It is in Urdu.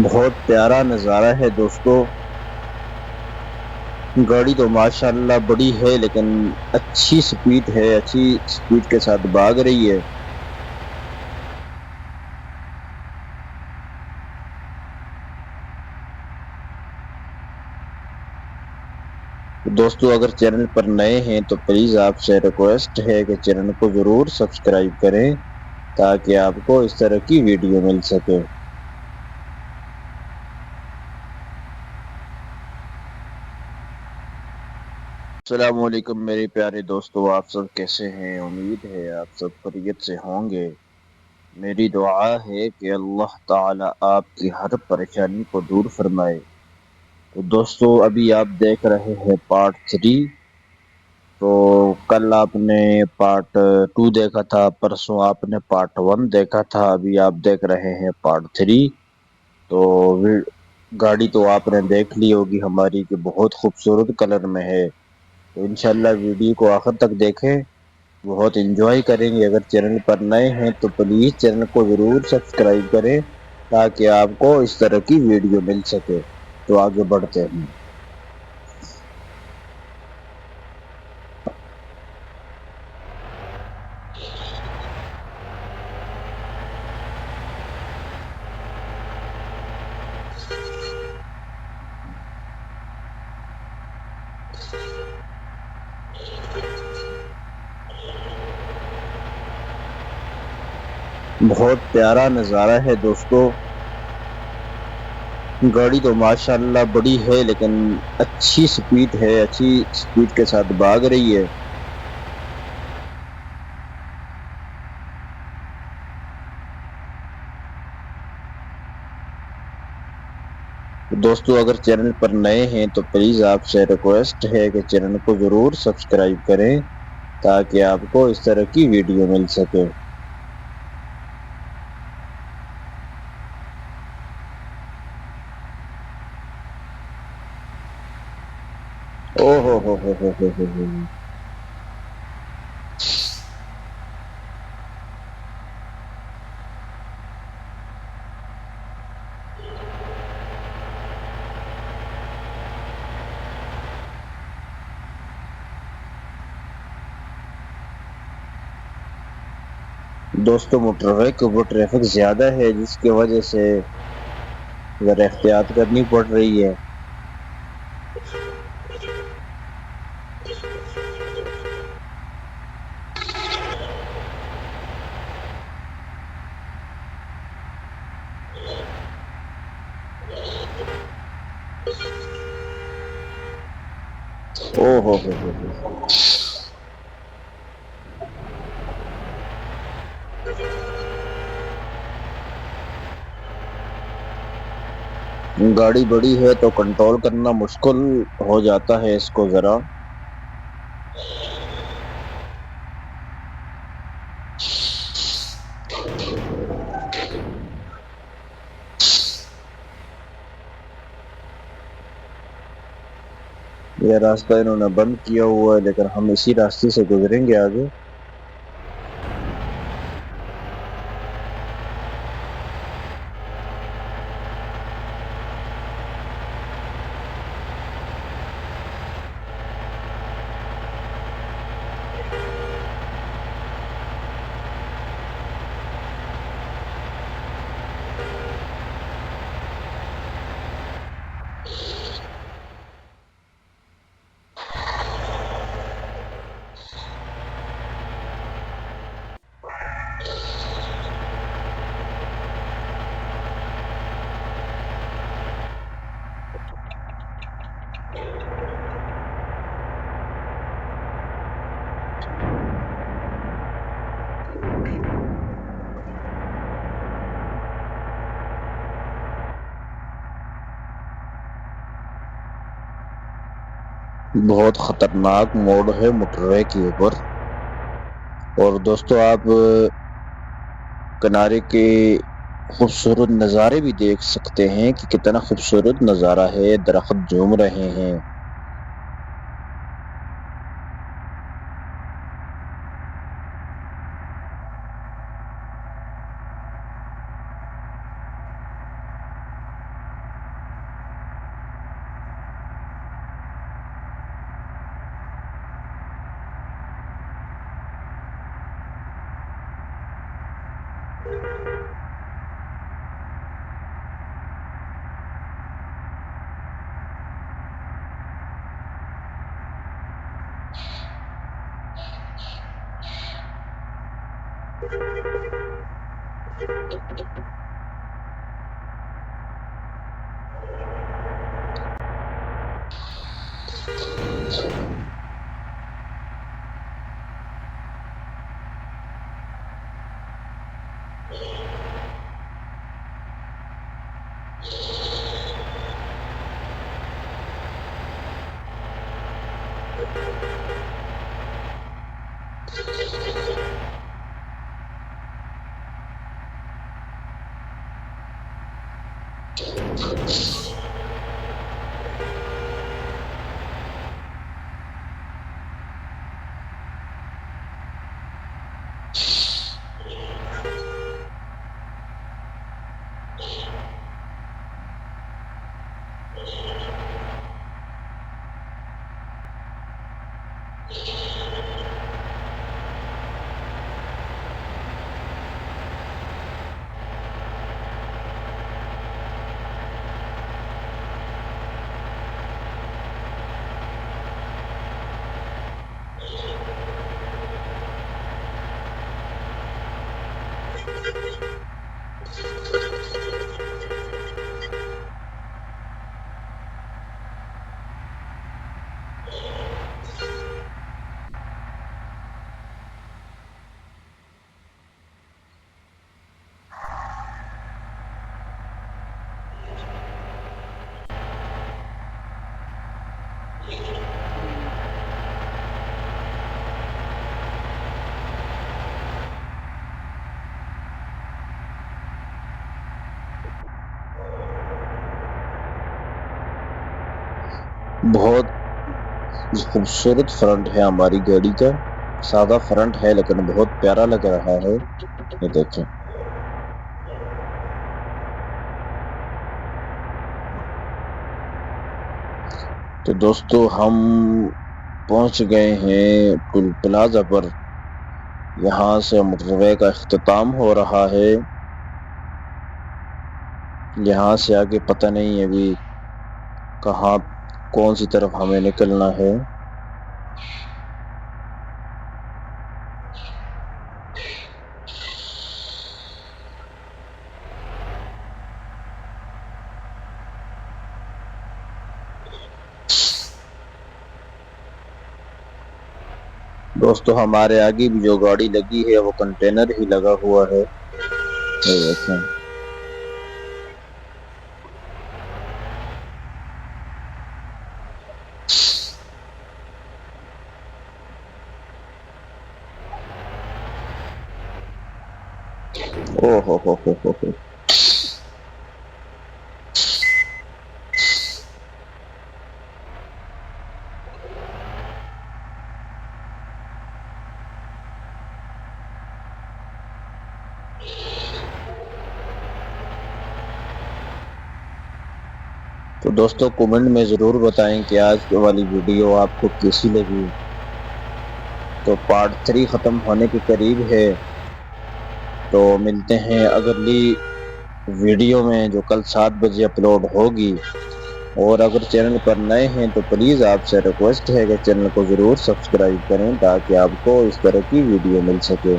بہت پیارا نظارہ ہے دوستو. گاڑی تو ماشاءاللہ بڑی ہے لیکن اچھی سپیڈ کے ساتھ بھاگ رہی ہے. دوستو اگر چینل پر نئے ہیں تو پلیز آپ سے ریکویسٹ ہے کہ چینل کو ضرور سبسکرائب کریں تاکہ آپ کو اس طرح کی ویڈیو مل سکے. السلام علیکم میرے پیارے دوستو، آپ سب کیسے ہیں؟ امید ہے آپ سب خیریت سے ہوں گے. میری دعا ہے کہ اللہ تعالی آپ کی ہر پریشانی کو دور فرمائے. تو دوستو ابھی آپ دیکھ رہے ہیں پارٹ 3. تو کل آپ نے پارٹ 2 دیکھا تھا، پرسوں آپ نے پارٹ 1 دیکھا تھا، ابھی آپ دیکھ رہے ہیں پارٹ 3. تو گاڑی تو آپ نے دیکھ لی ہوگی ہماری کہ بہت خوبصورت کلر میں ہے. تو انشاءاللہ ویڈیو کو آخر تک دیکھیں، بہت انجوائے کریں گے. اگر چینل پر نئے ہیں تو پلیز چینل کو ضرور سبسکرائب کریں تاکہ آپ کو اس طرح کی ویڈیو مل سکے. تو آگے بڑھتے ہیں. بہت پیارا نظارہ ہے دوستو. گاڑی تو ماشاءاللہ بڑی ہے لیکن اچھی سپیڈ کے ساتھ بھاگ رہی ہے. دوستو اگر چینل پر نئے ہیں تو پلیز آپ سے ریکویسٹ ہے کہ چینل کو ضرور سبسکرائب کریں تاکہ آپ کو اس طرح کی ویڈیو مل سکے. او ہو. دوستو موٹر وے کے اوپر ٹریفک زیادہ ہے جس کی وجہ سے ذرا احتیاط کرنی پڑ رہی ہے. او ہو. گاڑی بڑی ہے تو کنٹرول کرنا مشکل ہو جاتا ہے اس کو ذرا. یہ راستہ انہوں نے بند کیا ہوا ہے لیکن ہم اسی راستے سے گزریں گے آگے. بہت خطرناک موڑ ہے موٹر وے کے اوپر. اور دوستو آپ کنارے کے خوبصورت نظارے بھی دیکھ سکتے ہیں کہ کتنا خوبصورت نظارہ ہے. درخت جھوم رہے ہیں. بہت خوبصورت فرنٹ ہے ہماری گاڑی کا، سادہ فرنٹ ہے لیکن بہت پیارا لگ رہا ہے، یہ دیکھیں۔ تو دوستو ہم پہنچ گئے ہیں ٹول پلازا پر، یہاں سے موٹر وے کا اختتام ہو رہا ہے، یہاں سے آگے پتہ نہیں ابھی کہاں کون سی طرف ہمیں نکلنا ہے۔ دوستو ہمارے آگے بھی جو گاڑی لگی ہے وہ کنٹینر ہی لگا ہوا ہے، یہ دیکھیں۔ اوہ ہو ہو ہو ہو ہو۔ تو دوستو کومنٹ میں ضرور بتائیں کہ آج کی والی ویڈیو آپ کو کیسی لگی۔ تو پارٹ 3 ختم ہونے کے قریب ہے، تو ملتے ہیں اگلی ویڈیو میں جو کل 7 بجے اپلوڈ ہوگی، اور اگر چینل پر نئے ہیں تو پلیز آپ سے ریکویسٹ ہے کہ چینل کو ضرور سبسکرائب کریں تاکہ آپ کو اس طرح کی ویڈیو مل سکے۔